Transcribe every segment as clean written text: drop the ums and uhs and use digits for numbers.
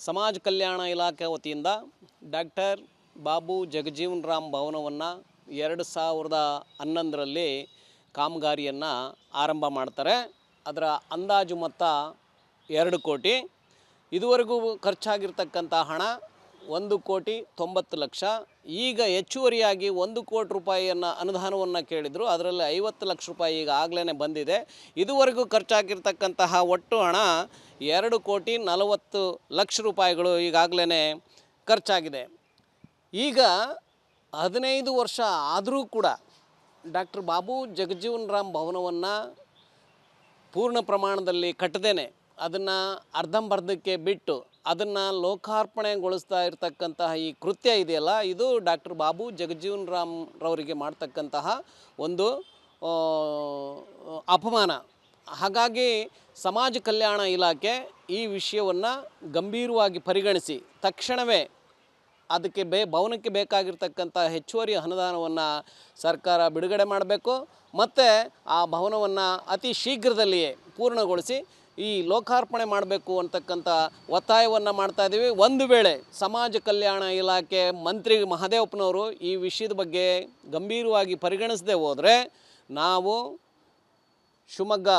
ಸಮಾಜ ಕಲ್ಯಾಣ ಇಲಾಖೆ ವತಿಯಿಂದ ಡಾಕ್ಟರ್ ಬಾಬು ಜಗಜೀವನ್ ರಾಮ್ ಭವನವನ್ನು 2011ರಲ್ಲಿ ಕಾಮಗಾರಿಯನ್ನು ಆರಂಭ ಮಾಡ್ತಾರೆ. ಅದರ ಅಂದಾಜು ಮೊತ್ತ 2 ಕೋಟಿ. ಇದುವರೆಗೂ ಖರ್ಚಾಗಿರ್ತಕ್ಕಂಥ ಹಣ 1,90,00,000. ಈಗ ಹೆಚ್ಚುವರಿಯಾಗಿ 1 ಕೋಟಿ ರೂಪಾಯಿಯನ್ನು ಅನುದಾನವನ್ನು ಕೇಳಿದರು. ಅದರಲ್ಲಿ 50 ಲಕ್ಷ ರೂಪಾಯಿ ಈಗಾಗಲೇ ಬಂದಿದೆ. ಇದುವರೆಗೂ ಖರ್ಚಾಗಿರ್ತಕ್ಕಂತಹ ಒಟ್ಟು ಹಣ 2,40,00,000 ರೂಪಾಯಿಗಳು ಈಗಾಗಲೇ ಖರ್ಚಾಗಿದೆ. ಈಗ 15 ವರ್ಷ ಆದರೂ ಕೂಡ ಡಾಕ್ಟರ್ ಬಾಬು ಜಗಜೀವನ್ ರಾಮ್ ಭವನವನ್ನು ಪೂರ್ಣ ಪ್ರಮಾಣದಲ್ಲಿ ಕಟ್ಟದೇನೆ ಅದನ್ನು ಅರ್ಧಂಬರ್ಧಕ್ಕೆ ಬಿಟ್ಟು ಅದನ್ನು ಲೋಕಾರ್ಪಣೆಗೊಳಿಸ್ತಾ ಇರತಕ್ಕಂತಹ ಈ ಕೃತ್ಯ ಇದೆಯಲ್ಲ, ಇದು ಡಾಕ್ಟರ್ ಬಾಬು ಜಗಜೀವನ್ ರಾಮ್ ರವರಿಗೆ ಮಾಡ್ತಕ್ಕಂತಹ ಒಂದು ಅಪಮಾನ. ಹಾಗಾಗಿ ಸಮಾಜ ಕಲ್ಯಾಣ ಇಲಾಖೆ ಈ ವಿಷಯವನ್ನು ಗಂಭೀರವಾಗಿ ಪರಿಗಣಿಸಿ ತಕ್ಷಣವೇ ಅದಕ್ಕೆ ಭವನಕ್ಕೆ ಬೇಕಾಗಿರ್ತಕ್ಕಂಥ ಹೆಚ್ಚುವರಿ ಅನುದಾನವನ್ನು ಸರ್ಕಾರ ಬಿಡುಗಡೆ ಮಾಡಬೇಕು ಮತ್ತು ಆ ಭವನವನ್ನು ಅತಿ ಶೀಘ್ರದಲ್ಲಿಯೇ ಪೂರ್ಣಗೊಳಿಸಿ ಈ ಲೋಕಾರ್ಪಣೆ ಮಾಡಬೇಕು ಅಂತಕ್ಕಂಥ ಒತ್ತಾಯವನ್ನು ಮಾಡ್ತಾಯಿದ್ದೀವಿ. ಒಂದು ವೇಳೆ ಸಮಾಜ ಕಲ್ಯಾಣ ಇಲಾಖೆ ಮಂತ್ರಿ ಮಹದೇವಪ್ಪನವರು ಈ ವಿಷಯದ ಬಗ್ಗೆ ಗಂಭೀರವಾಗಿ ಪರಿಗಣಿಸದೆ ಹೋದರೆ ನಾವು ಶಿವಮೊಗ್ಗ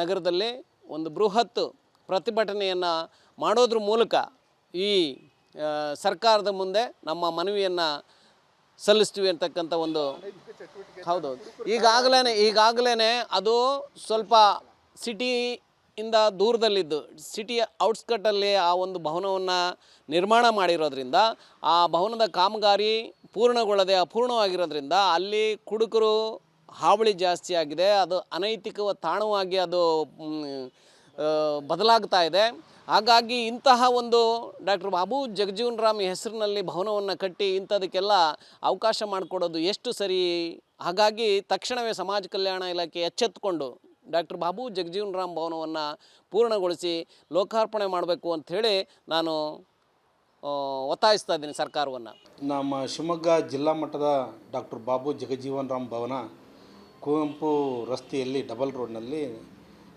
ನಗರದಲ್ಲಿ ಒಂದು ಬೃಹತ್ ಪ್ರತಿಭಟನೆಯನ್ನು ಮಾಡೋದ್ರ ಮೂಲಕ ಈ ಸರ್ಕಾರದ ಮುಂದೆ ನಮ್ಮ ಮನವಿಯನ್ನು ಸಲ್ಲಿಸ್ತೀವಿ ಅಂತಕ್ಕಂಥ ಒಂದು ಹೌದೌದು. ಈಗಾಗಲೇ ಅದು ಸ್ವಲ್ಪ ಸಿಟಿಯಿಂದ ದೂರದಲ್ಲಿದ್ದು ಸಿಟಿಯ ಔಟ್ಸ್ಕಟ್ಟಲ್ಲಿ ಆ ಒಂದು ಭವನವನ್ನು ನಿರ್ಮಾಣ ಮಾಡಿರೋದ್ರಿಂದ ಆ ಭವನದ ಕಾಮಗಾರಿ ಪೂರ್ಣಗೊಳ್ಳದೆ ಅಪೂರ್ಣವಾಗಿರೋದ್ರಿಂದ ಅಲ್ಲಿ ಕುಡುಕರು ಹಾವಳಿ ಜಾಸ್ತಿ ಆಗಿದೆ. ಅದು ಅನೈತಿಕ ತಾಣವಾಗಿ ಅದು ಬದಲಾಗ್ತಾ ಇದೆ. ಹಾಗಾಗಿ ಇಂತಹ ಒಂದು ಡಾಕ್ಟರ್ ಬಾಬು ಜಗಜೀವನ್ ರಾಮ್ ಹೆಸರಿನಲ್ಲಿ ಭವನವನ್ನು ಕಟ್ಟಿ ಇಂಥದಕ್ಕೆಲ್ಲ ಅವಕಾಶ ಮಾಡಿಕೊಡೋದು ಎಷ್ಟು ಸರಿ? ಹಾಗಾಗಿ ತಕ್ಷಣವೇ ಸಮಾಜ ಕಲ್ಯಾಣ ಇಲಾಖೆ ಎಚ್ಚೆತ್ತುಕೊಂಡು ಡಾಕ್ಟರ್ ಬಾಬು ಜಗಜೀವನ್ ರಾಮ್ ಭವನವನ್ನು ಪೂರ್ಣಗೊಳಿಸಿ ಲೋಕಾರ್ಪಣೆ ಮಾಡಬೇಕು ಅಂಥೇಳಿ ನಾನು ಒತ್ತಾಯಿಸ್ತಾ ಇದ್ದೀನಿ ಸರ್ಕಾರವನ್ನು. ನಮ್ಮ ಶಿವಮೊಗ್ಗ ಜಿಲ್ಲಾ ಮಟ್ಟದ ಡಾಕ್ಟರ್ ಬಾಬು ಜಗಜೀವನ್ ರಾಮ್ ಭವನ ಕುವೆಂಪು ರಸ್ತೆಯಲ್ಲಿ ಡಬಲ್ ರೋಡ್ನಲ್ಲಿ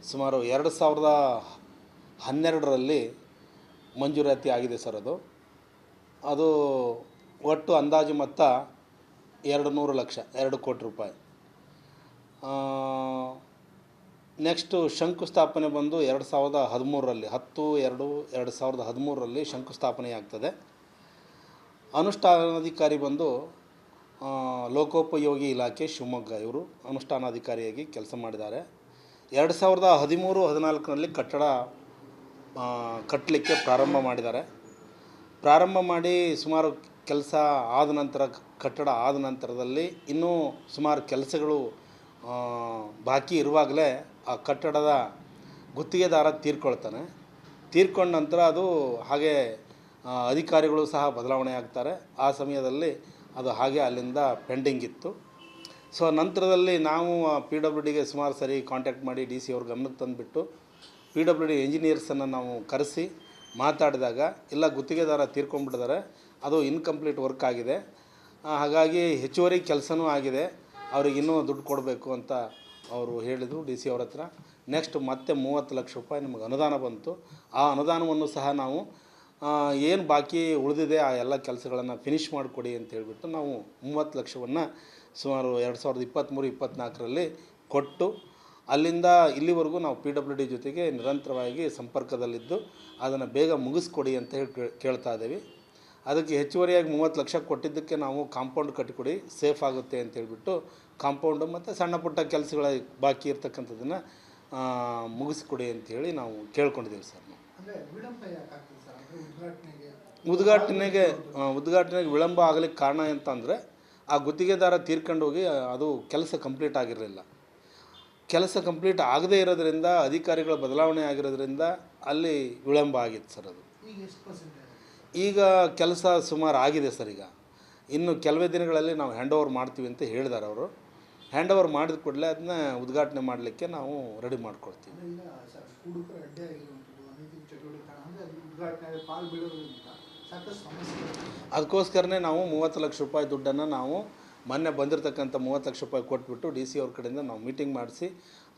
ಸುಮಾರು 2012ರಲ್ಲಿ ಮಂಜೂರಾತಿ ಆಗಿದೆ ಸರ್. ಅದು ಒಟ್ಟು ಅಂದಾಜು ಮೊತ್ತ 200 ಲಕ್ಷ, 2 ಕೋಟಿ ರೂಪಾಯಿ. ನೆಕ್ಸ್ಟು ಶಂಕುಸ್ಥಾಪನೆ ಬಂದು 2013ರಲ್ಲಿ 10/2/2013ರಲ್ಲಿ ಶಂಕುಸ್ಥಾಪನೆ ಆಗ್ತದೆ. ಅನುಷ್ಠಾನಾಧಿಕಾರಿ ಬಂದು ಲೋಕೋಪಯೋಗಿ ಇಲಾಖೆ ಶಿವಮೊಗ್ಗ, ಇವರು ಅನುಷ್ಠಾನಾಧಿಕಾರಿಯಾಗಿ ಕೆಲಸ ಮಾಡಿದ್ದಾರೆ. 2013-14ರಲ್ಲಿ ಕಟ್ಟಡ ಕಟ್ಟಲಿಕ್ಕೆ ಪ್ರಾರಂಭ ಮಾಡಿದ್ದಾರೆ. ಪ್ರಾರಂಭ ಮಾಡಿ ಸುಮಾರು ಕೆಲಸ ಆದ ನಂತರ, ಕಟ್ಟಡ ಆದ ನಂತರದಲ್ಲಿ ಇನ್ನೂ ಸುಮಾರು ಕೆಲಸಗಳು ಬಾಕಿ ಇರುವಾಗಲೇ ಆ ಕಟ್ಟಡದ ಗುತ್ತಿಗೆದಾರ ತೀರ್ಕೊಳ್ತಾನೆ. ತೀರ್ಕೊಂಡ ನಂತರ ಅದು ಹಾಗೆ ಅಧಿಕಾರಿಗಳು ಸಹ ಬದಲಾವಣೆ ಆಗ್ತಾರೆ. ಆ ಸಮಯದಲ್ಲಿ ಅದು ಹಾಗೆ ಅಲ್ಲಿಂದ ಪೆಂಡಿಂಗ್ ಇತ್ತು. ಸೊ ನಂತರದಲ್ಲಿ ನಾವು PWDಗೆ ಸುಮಾರು ಸರಿ ಕಾಂಟ್ಯಾಕ್ಟ್ ಮಾಡಿ DC ಅವ್ರ ಗಮನಕ್ಕೆ ತಂದುಬಿಟ್ಟು PWD ಇಂಜಿನಿಯರ್ಸನ್ನು ನಾವು ಕರೆಸಿ ಮಾತಾಡಿದಾಗ, ಇಲ್ಲ ಗುತ್ತಿಗೆದಾರ ತೀರ್ಕೊಂಡ್ಬಿಟ್ಟಿದ್ದಾರೆ, ಅದು ಇನ್ಕಂಪ್ಲೀಟ್ ವರ್ಕ್ ಆಗಿದೆ, ಹಾಗಾಗಿ ಹೆಚ್ಚುವರಿ ಕೆಲಸನೂ ಆಗಿದೆ, ಅವ್ರಿಗೆ ಇನ್ನೂ ದುಡ್ಡು ಕೊಡಬೇಕು ಅಂತ ಅವರು ಹೇಳಿದರು DC ಅವ್ರ ಹತ್ರ. ನೆಕ್ಸ್ಟ್ ಮತ್ತೆ 30 ಲಕ್ಷ ರೂಪಾಯಿ ನಮಗೆ ಅನುದಾನ ಬಂತು. ಆ ಅನುದಾನವನ್ನು ಸಹ ನಾವು ಏನು ಬಾಕಿ ಉಳಿದಿದೆ ಆ ಎಲ್ಲ ಕೆಲಸಗಳನ್ನು ಫಿನಿಷ್ ಮಾಡಿಕೊಡಿ ಅಂತ ಹೇಳಿಬಿಟ್ಟು ನಾವು 30 ಲಕ್ಷವನ್ನು ಸುಮಾರು 2023-24ರಲ್ಲಿ ಕೊಟ್ಟು ಅಲ್ಲಿಂದ ಇಲ್ಲಿವರೆಗೂ ನಾವು PWD ಜೊತೆಗೆ ನಿರಂತರವಾಗಿ ಸಂಪರ್ಕದಲ್ಲಿದ್ದು ಅದನ್ನು ಬೇಗ ಮುಗಿಸ್ಕೊಡಿ ಅಂತ ಹೇಳಿ ಕೇಳ್ತಾ ಇದ್ದೀವಿ. ಅದಕ್ಕೆ ಹೆಚ್ಚುವರಿಯಾಗಿ 30 ಲಕ್ಷ ಕೊಟ್ಟಿದ್ದಕ್ಕೆ ನಾವು ಕಾಂಪೌಂಡ್ ಕಟ್ಟಿಕೊಡಿ, ಸೇಫ್ ಆಗುತ್ತೆ ಅಂತ ಹೇಳಿಬಿಟ್ಟು ಕಾಂಪೌಂಡು ಮತ್ತು ಸಣ್ಣ ಪುಟ್ಟ ಕೆಲಸಗಳ ಬಾಕಿ ಇರ್ತಕ್ಕಂಥದ್ದನ್ನು ಮುಗಿಸ್ಕೊಡಿ ಅಂಥೇಳಿ ನಾವು ಕೇಳ್ಕೊಂಡಿದ್ದೀವಿ ಸರ್. ನಾವು ಉದ್ಘಾಟನೆಗೆ ವಿಳಂಬ ಆಗಲಿಕ್ಕೆ ಕಾರಣ ಅಂತಂದರೆ ಆ ಗುತ್ತಿಗೆದಾರ ತೀರ್ಕೊಂಡೋಗಿ ಅದು ಕೆಲಸ ಕಂಪ್ಲೀಟ್ ಆಗಿರಲಿಲ್ಲ. ಕೆಲಸ ಕಂಪ್ಲೀಟ್ ಆಗದೇ ಇರೋದ್ರಿಂದ, ಅಧಿಕಾರಿಗಳ ಬದಲಾವಣೆ ಆಗಿರೋದ್ರಿಂದ ಅಲ್ಲಿ ವಿಳಂಬ ಆಗಿತ್ತು ಸರ್. ಅದು ಈಗ ಕೆಲಸ ಸುಮಾರು ಆಗಿದೆ ಸರ್. ಈಗ ಇನ್ನು ಕೆಲವೇ ದಿನಗಳಲ್ಲಿ ನಾವು ಹ್ಯಾಂಡ್ ಓವರ್ ಮಾಡ್ತೀವಿ ಅಂತ ಹೇಳಿದ್ದಾರೆ ಅವರು. ಹ್ಯಾಂಡ್ ಓವರ್ ಮಾಡಿದ ಕೂಡಲೇ ಅದನ್ನ ಉದ್ಘಾಟನೆ ಮಾಡಲಿಕ್ಕೆ ನಾವು ರೆಡಿ ಮಾಡ್ಕೊಳ್ತೀವಿ. ಅದಕ್ಕೋಸ್ಕರನೇ ನಾವು 30 ಲಕ್ಷ ರೂಪಾಯಿ ದುಡ್ಡನ್ನು ನಾವು ಮೊನ್ನೆ ಬಂದಿರತಕ್ಕಂಥ 30 ಲಕ್ಷ ರೂಪಾಯಿ ಕೊಟ್ಬಿಟ್ಟು DC ಅವ್ರ ಕಡೆಯಿಂದ ನಾವು ಮೀಟಿಂಗ್ ಮಾಡಿಸಿ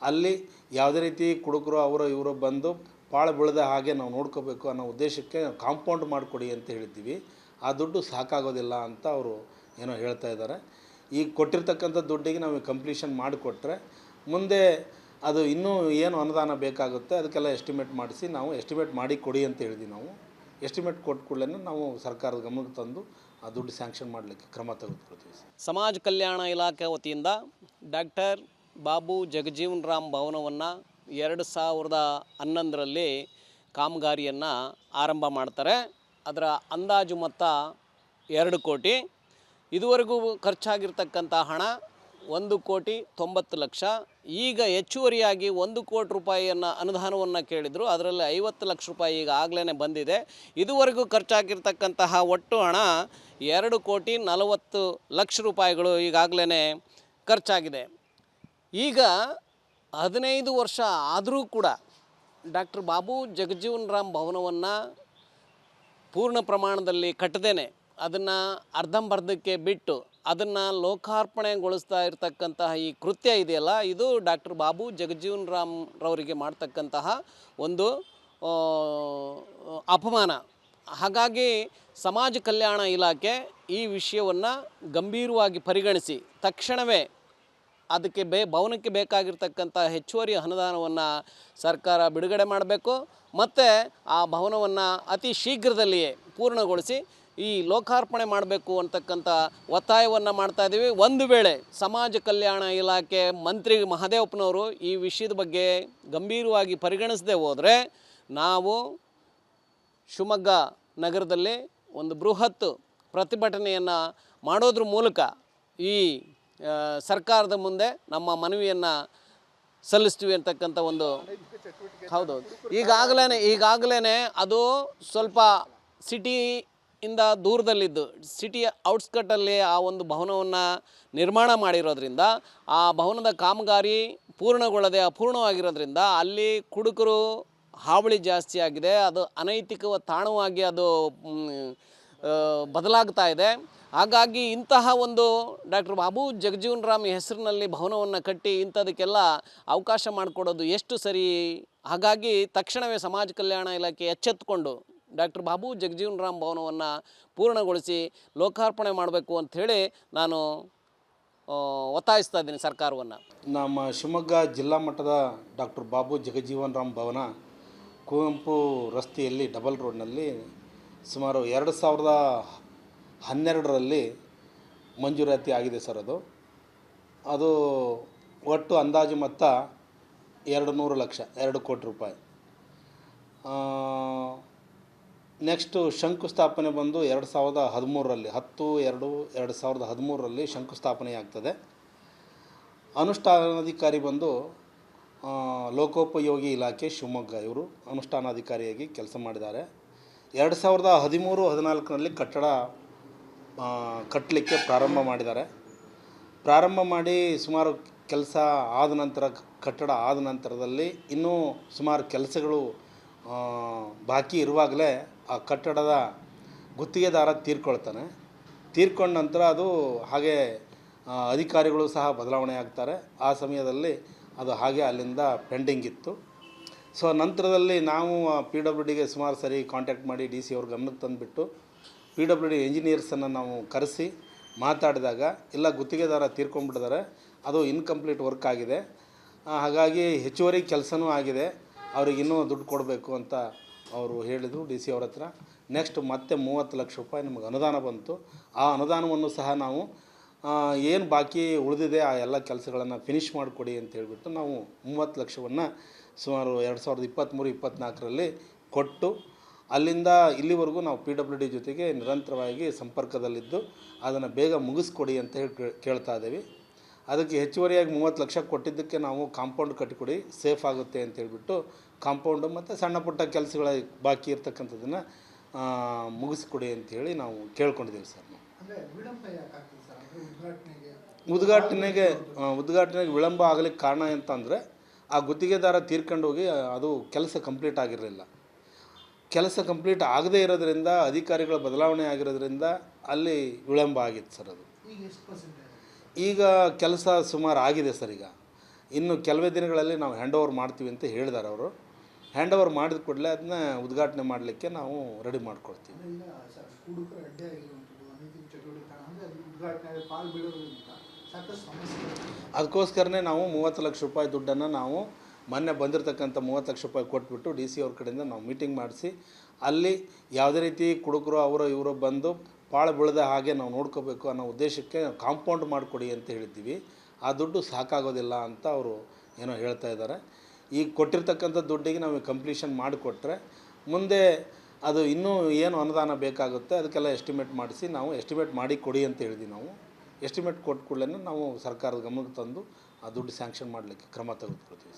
ಅಲ್ಲಿ ಯಾವುದೇ ರೀತಿ ಕುಡುಕರು ಅವರು ಇವರು ಬಂದು ಪಾಳು ಬೀಳದ ಹಾಗೆ ನಾವು ನೋಡ್ಕೋಬೇಕು ಅನ್ನೋ ಉದ್ದೇಶಕ್ಕೆ ಕಾಂಪೌಂಡ್ ಮಾಡಿಕೊಡಿ ಅಂತ ಹೇಳಿದ್ದೀವಿ. ಆ ದುಡ್ಡು ಸಾಕಾಗೋದಿಲ್ಲ ಅಂತ ಅವರು ಏನೋ ಹೇಳ್ತಾ ಇದ್ದಾರೆ. ಈಗ ಕೊಟ್ಟಿರ್ತಕ್ಕಂಥ ದುಡ್ಡಿಗೆ ನಾವು ಕಂಪ್ಲೀಷನ್ ಮಾಡಿಕೊಟ್ರೆ ಮುಂದೆ ಅದು ಇನ್ನೂ ಏನು ಅನುದಾನ ಬೇಕಾಗುತ್ತೆ ಅದಕ್ಕೆಲ್ಲ ಎಸ್ಟಿಮೇಟ್ ಮಾಡಿಸಿ ನಾವು ಎಸ್ಟಿಮೇಟ್ ಮಾಡಿ ಕೊಡಿ ಅಂತ ಹೇಳಿದ್ವಿ. ನಾವು ಎಸ್ಟಿಮೇಟ್ ಕೊಟ್ಟ ಕೂಡಲೇ ನಾವು ಸರ್ಕಾರದ ಗಮನಕ್ಕೆ ತಂದು ಆ ದುಡ್ಡು ಸ್ಯಾಂಕ್ಷನ್ ಮಾಡಲಿಕ್ಕೆ ಕ್ರಮ ತೆಗೆದುಕೊಳ್ತೀವಿ ಸರ್. ಸಮಾಜ ಕಲ್ಯಾಣ ಇಲಾಖೆ ವತಿಯಿಂದ ಡಾಕ್ಟರ್ ಬಾಬು ಜಗಜೀವನ್ ರಾಮ್ ಭವನವನ್ನು 2011ರಲ್ಲಿ ಕಾಮಗಾರಿಯನ್ನು ಆರಂಭ ಮಾಡ್ತಾರೆ. ಅದರ ಅಂದಾಜು ಮೊತ್ತ 2 ಕೋಟಿ. ಇದುವರೆಗೂ ಖರ್ಚಾಗಿರ್ತಕ್ಕಂಥ ಹಣ 1,90,00,000. ಈಗ ಹೆಚ್ಚುವರಿಯಾಗಿ 1 ಕೋಟಿ ರೂಪಾಯಿಯನ್ನು ಅನುದಾನವನ್ನು ಕೇಳಿದರು. ಅದರಲ್ಲಿ 50 ಲಕ್ಷ ರೂಪಾಯಿ ಈಗಾಗಲೇ ಬಂದಿದೆ. ಇದುವರೆಗೂ ಖರ್ಚಾಗಿರ್ತಕ್ಕಂತಹ ಒಟ್ಟು ಹಣ 2,40,00,000 ರೂಪಾಯಿಗಳು ಈಗಾಗಲೇ ಖರ್ಚಾಗಿದೆ. ಈಗ 15 ವರ್ಷ ಆದರೂ ಕೂಡ ಡಾಕ್ಟರ್ ಬಾಬು ಜಗಜೀವನ್ ರಾಮ್ ಭವನವನ್ನು ಪೂರ್ಣ ಪ್ರಮಾಣದಲ್ಲಿ ಕಟ್ಟದೇನೆ ಅದನ್ನು ಅರ್ಧಂಬರ್ಧಕ್ಕೆ ಬಿಟ್ಟು ಅದನ್ನು ಲೋಕಾರ್ಪಣೆಗೊಳಿಸ್ತಾ ಇರತಕ್ಕಂತಹ ಈ ಕೃತ್ಯ ಇದೆಯಲ್ಲ, ಇದು ಡಾಕ್ಟರ್ ಬಾಬು ಜಗಜೀವನ್ ರಾಮ್ ರವರಿಗೆ ಮಾಡ್ತಕ್ಕಂತಹ ಒಂದು ಅಪಮಾನ. ಹಾಗಾಗಿ ಸಮಾಜ ಕಲ್ಯಾಣ ಇಲಾಖೆ ಈ ವಿಷಯವನ್ನು ಗಂಭೀರವಾಗಿ ಪರಿಗಣಿಸಿ ತಕ್ಷಣವೇ ಅದಕ್ಕೆ ಭವನಕ್ಕೆ ಬೇಕಾಗಿರ್ತಕ್ಕಂಥ ಹೆಚ್ಚುವರಿ ಅನುದಾನವನ್ನು ಸರ್ಕಾರ ಬಿಡುಗಡೆ ಮಾಡಬೇಕು ಮತ್ತು ಆ ಭವನವನ್ನು ಅತಿ ಶೀಘ್ರದಲ್ಲಿಯೇ ಪೂರ್ಣಗೊಳಿಸಿ ಈ ಲೋಕಾರ್ಪಣೆ ಮಾಡಬೇಕು ಅಂತಕ್ಕಂಥ ಒತ್ತಾಯವನ್ನು ಮಾಡ್ತಾಯಿದ್ದೀವಿ. ಒಂದು ವೇಳೆ ಸಮಾಜ ಕಲ್ಯಾಣ ಇಲಾಖೆ ಮಂತ್ರಿ ಮಹದೇವಪ್ಪನವರು ಈ ವಿಷಯದ ಬಗ್ಗೆ ಗಂಭೀರವಾಗಿ ಪರಿಗಣಿಸದೆ ಹೋದರೆ ನಾವು ಶಿವಮೊಗ್ಗ ನಗರದಲ್ಲಿ ಒಂದು ಬೃಹತ್ ಪ್ರತಿಭಟನೆಯನ್ನು ಮಾಡೋದ್ರ ಮೂಲಕ ಈ ಸರ್ಕಾರದ ಮುಂದೆ ನಮ್ಮ ಮನವಿಯನ್ನು ಸಲ್ಲಿಸ್ತೀವಿ ಅಂತಕ್ಕಂಥ ಒಂದು ಹೌದೌದು. ಈಗಾಗಲೇ ಅದು ಸ್ವಲ್ಪ ಸಿಟಿಯಿಂದ ದೂರದಲ್ಲಿದ್ದು ಸಿಟಿಯ ಔಟ್ಸ್ಕಟ್ಟಲ್ಲಿ ಆ ಒಂದು ಭವನವನ್ನು ನಿರ್ಮಾಣ ಮಾಡಿರೋದ್ರಿಂದ ಆ ಭವನದ ಕಾಮಗಾರಿ ಪೂರ್ಣಗೊಳ್ಳದೆ ಅಪೂರ್ಣವಾಗಿರೋದ್ರಿಂದ ಅಲ್ಲಿ ಕುಡುಕರು ಹಾವಳಿ ಜಾಸ್ತಿ ಆಗಿದೆ. ಅದು ಅನೈತಿಕ ತಾಣವಾಗಿ ಅದು ಬದಲಾಗ್ತಾ ಇದೆ. ಹಾಗಾಗಿ ಇಂತಹ ಒಂದು ಡಾಕ್ಟರ್ ಬಾಬು ಜಗಜೀವನ್ ರಾಮ್ ಹೆಸರಿನಲ್ಲಿ ಭವನವನ್ನು ಕಟ್ಟಿ ಇಂಥದಕ್ಕೆಲ್ಲ ಅವಕಾಶ ಮಾಡಿಕೊಡೋದು ಎಷ್ಟು ಸರಿ? ಹಾಗಾಗಿ ತಕ್ಷಣವೇ ಸಮಾಜ ಕಲ್ಯಾಣ ಇಲಾಖೆ ಎಚ್ಚೆತ್ತುಕೊಂಡು ಡಾಕ್ಟರ್ ಬಾಬು ಜಗಜೀವನ್ ರಾಮ್ ಭವನವನ್ನು ಪೂರ್ಣಗೊಳಿಸಿ ಲೋಕಾರ್ಪಣೆ ಮಾಡಬೇಕು ಅಂಥೇಳಿ ನಾನು ಒತ್ತಾಯಿಸ್ತಾ ಇದ್ದೀನಿ ಸರ್ಕಾರವನ್ನು. ನಮ್ಮ ಶಿವಮೊಗ್ಗ ಜಿಲ್ಲಾ ಮಟ್ಟದ ಡಾಕ್ಟರ್ ಬಾಬು ಜಗಜೀವನ್ ರಾಮ್ ಭವನ ಕುವೆಂಪು ರಸ್ತೆಯಲ್ಲಿ ಡಬಲ್ ರೋಡ್ನಲ್ಲಿ ಸುಮಾರು 2012ರಲ್ಲಿ ಮಂಜೂರಾತಿ ಆಗಿದೆ ಸರ್. ಅದು ಒಟ್ಟು ಅಂದಾಜು ಮೊತ್ತ 200 ಲಕ್ಷ, 2 ಕೋಟಿ ರೂಪಾಯಿ. ನೆಕ್ಸ್ಟು ಶಂಕುಸ್ಥಾಪನೆ ಬಂದು 2013ರಲ್ಲಿ 10/2/2013ರಲ್ಲಿ ಶಂಕುಸ್ಥಾಪನೆ ಆಗ್ತದೆ. ಅನುಷ್ಠಾನಾಧಿಕಾರಿ ಬಂದು ಲೋಕೋಪಯೋಗಿ ಇಲಾಖೆ ಶಿವಮೊಗ್ಗ, ಇವರು ಅನುಷ್ಠಾನಾಧಿಕಾರಿಯಾಗಿ ಕೆಲಸ ಮಾಡಿದ್ದಾರೆ. 2013-14ರಲ್ಲಿ ಕಟ್ಟಡ ಕಟ್ಟಲಿಕ್ಕೆ ಪ್ರಾರಂಭ ಮಾಡಿದ್ದಾರೆ. ಪ್ರಾರಂಭ ಮಾಡಿ ಸುಮಾರು ಕೆಲಸ ಆದ ನಂತರ, ಕಟ್ಟಡ ಆದ ನಂತರದಲ್ಲಿ ಇನ್ನೂ ಸುಮಾರು ಕೆಲಸಗಳು ಬಾಕಿ ಇರುವಾಗಲೇ ಆ ಕಟ್ಟಡದ ಗುತ್ತಿಗೆದಾರ ತೀರ್ಕೊಳ್ತಾನೆ. ತೀರ್ಕೊಂಡ ನಂತರ ಅದು ಹಾಗೆ ಅಧಿಕಾರಿಗಳು ಸಹ ಬದಲಾವಣೆ ಆಗ್ತಾರೆ. ಆ ಸಮಯದಲ್ಲಿ ಅದು ಹಾಗೆ ಅಲ್ಲಿಂದ ಪೆಂಡಿಂಗ್ ಇತ್ತು. ಸೊ ನಂತರದಲ್ಲಿ ನಾವು PWDಗೆ ಸುಮಾರು ಸರಿ ಕಾಂಟ್ಯಾಕ್ಟ್ ಮಾಡಿ DC ಅವ್ರ ಗಮನಕ್ಕೆ ತಂದುಬಿಟ್ಟು PWD ಇಂಜಿನಿಯರ್ಸನ್ನು ನಾವು ಕರೆಸಿ ಮಾತಾಡಿದಾಗ, ಇಲ್ಲ ಗುತ್ತಿಗೆದಾರ ತೀರ್ಕೊಂಡ್ಬಿಟ್ಟಿದ್ದಾರೆ, ಅದು ಇನ್ಕಂಪ್ಲೀಟ್ ವರ್ಕ್ ಆಗಿದೆ, ಹಾಗಾಗಿ ಹೆಚ್ಚುವರಿ ಕೆಲಸನೂ ಆಗಿದೆ, ಅವ್ರಿಗೆ ಇನ್ನೂ ದುಡ್ಡು ಕೊಡಬೇಕು ಅಂತ ಅವರು ಹೇಳಿದರು DC ಅವ್ರ ಹತ್ರ. ನೆಕ್ಸ್ಟ್ ಮತ್ತೆ 30 ಲಕ್ಷ ರೂಪಾಯಿ ನಮಗೆ ಅನುದಾನ ಬಂತು. ಆ ಅನುದಾನವನ್ನು ಸಹ ನಾವು ಏನು ಬಾಕಿ ಉಳಿದಿದೆ ಆ ಎಲ್ಲ ಕೆಲಸಗಳನ್ನು ಫಿನಿಷ್ ಮಾಡಿಕೊಡಿ ಅಂತ ಹೇಳಿಬಿಟ್ಟು ನಾವು 30 ಲಕ್ಷವನ್ನು ಸುಮಾರು 2023-24ರಲ್ಲಿ ಕೊಟ್ಟು ಅಲ್ಲಿಂದ ಇಲ್ಲಿವರೆಗೂ ನಾವು PWD ಜೊತೆಗೆ ನಿರಂತರವಾಗಿ ಸಂಪರ್ಕದಲ್ಲಿದ್ದು ಅದನ್ನು ಬೇಗ ಮುಗಿಸ್ಕೊಡಿ ಅಂತ ಹೇಳಿ ಕೇಳ್ತಾ ಇದ್ದೀವಿ. ಅದಕ್ಕೆ ಹೆಚ್ಚುವರಿಯಾಗಿ 30 ಲಕ್ಷ ಕೊಟ್ಟಿದ್ದಕ್ಕೆ ನಾವು ಕಾಂಪೌಂಡ್ ಕಟ್ಟಿಕೊಡಿ, ಸೇಫ್ ಆಗುತ್ತೆ ಅಂತ ಹೇಳಿಬಿಟ್ಟು ಕಾಂಪೌಂಡು ಮತ್ತು ಸಣ್ಣ ಪುಟ್ಟ ಕೆಲಸಗಳ ಬಾಕಿ ಇರ್ತಕ್ಕಂಥದ್ದನ್ನು ಮುಗಿಸ್ಕೊಡಿ ಅಂಥೇಳಿ ನಾವು ಕೇಳ್ಕೊಂಡಿದ್ದೀವಿ ಸರ್. ನಾವು ಉದ್ಘಾಟನೆಗೆ ವಿಳಂಬ ಆಗಲಿಕ್ಕೆ ಕಾರಣ ಅಂತಂದರೆ ಆ ಗುತ್ತಿಗೆದಾರ ತೀರ್ಕೊಂಡೋಗಿ ಅದು ಕೆಲಸ ಕಂಪ್ಲೀಟ್ ಆಗಿರಲಿಲ್ಲ. ಕೆಲಸ ಕಂಪ್ಲೀಟ್ ಆಗದೇ ಇರೋದ್ರಿಂದ, ಅಧಿಕಾರಿಗಳ ಬದಲಾವಣೆ ಆಗಿರೋದ್ರಿಂದ ಅಲ್ಲಿ ವಿಳಂಬ ಆಗಿತ್ತು ಸರ್. ಅದು ಈಗ ಕೆಲಸ ಸುಮಾರು ಆಗಿದೆ ಸರ್. ಈಗ ಇನ್ನು ಕೆಲವೇ ದಿನಗಳಲ್ಲಿ ನಾವು ಹ್ಯಾಂಡ್ ಓವರ್ ಮಾಡ್ತೀವಿ ಅಂತ ಹೇಳಿದ್ದಾರೆ ಅವರು. ಹ್ಯಾಂಡ್ ಓವರ್ ಮಾಡಿದ ಕೂಡಲೇ ಅದನ್ನ ಉದ್ಘಾಟನೆ ಮಾಡಲಿಕ್ಕೆ ನಾವು ರೆಡಿ ಮಾಡ್ಕೊಳ್ತೀವಿ. ಈಗ ಹುಡುಗರು ಅಡ್ಡಿ ಆಗಿರುವಂಥದ್ದು ಅನೈತಿಕ ಚಟುವಟಿಕೆ ಅಂದರೆ ಅದು ಉದ್ಘಾಟನೆ ಪಾಲು ಬೀಳೋದ್ರಿಂದ ಸಾಕಷ್ಟು ಸಮಸ್ಯೆ. ಅದಕ್ಕೋಸ್ಕರನೇ ನಾವು 30 ಲಕ್ಷ ರೂಪಾಯಿ ದುಡ್ಡನ್ನು ನಾವು ಮೊನ್ನೆ ಬಂದಿರತಕ್ಕಂಥ 30 ಲಕ್ಷ ರೂಪಾಯಿ ಕೊಟ್ಬಿಟ್ಟು ಡಿ ಸಿ ಅವ್ರ ಕಡೆಯಿಂದ ನಾವು ಮೀಟಿಂಗ್ ಮಾಡಿಸಿ ಅಲ್ಲಿ ಯಾವುದೇ ರೀತಿ ಕುಡುಕರು ಅವರು ಇವರು ಬಂದು ಪಾಳು ಬೀಳದ ಹಾಗೆ ನಾವು ನೋಡ್ಕೋಬೇಕು ಅನ್ನೋ ಉದ್ದೇಶಕ್ಕೆ ಕಾಂಪೌಂಡ್ ಮಾಡಿಕೊಡಿ ಅಂತ ಹೇಳಿದ್ದೀವಿ. ಆ ದುಡ್ಡು ಸಾಕಾಗೋದಿಲ್ಲ ಅಂತ ಅವರು ಏನೋ ಹೇಳ್ತಾ ಇದ್ದಾರೆ. ಈಗ ಕೊಟ್ಟಿರ್ತಕ್ಕಂಥ ದುಡ್ಡಿಗೆ ನಾವು ಕಂಪ್ಲೀಷನ್ ಮಾಡಿಕೊಟ್ರೆ ಮುಂದೆ ಅದು ಇನ್ನೂ ಏನು ಅನುದಾನ ಬೇಕಾಗುತ್ತೆ ಅದಕ್ಕೆಲ್ಲ ಎಸ್ಟಿಮೇಟ್ ಮಾಡಿಸಿ ನಾವು ಎಸ್ಟಿಮೇಟ್ ಮಾಡಿ ಕೊಡಿ ಅಂತ ಹೇಳಿದ್ವಿ. ನಾವು ಎಸ್ಟಿಮೇಟ್ ಕೊಟ್ಟ ಕೂಡಲೇ ನಾವು ಸರ್ಕಾರದ ಗಮನಕ್ಕೆ ತಂದು ಆ ದುಡ್ಡು ಸ್ಯಾಂಕ್ಷನ್ ಮಾಡಲಿಕ್ಕೆ ಕ್ರಮ ತೆಗೆದುಕೊಳ್ತೀವಿ.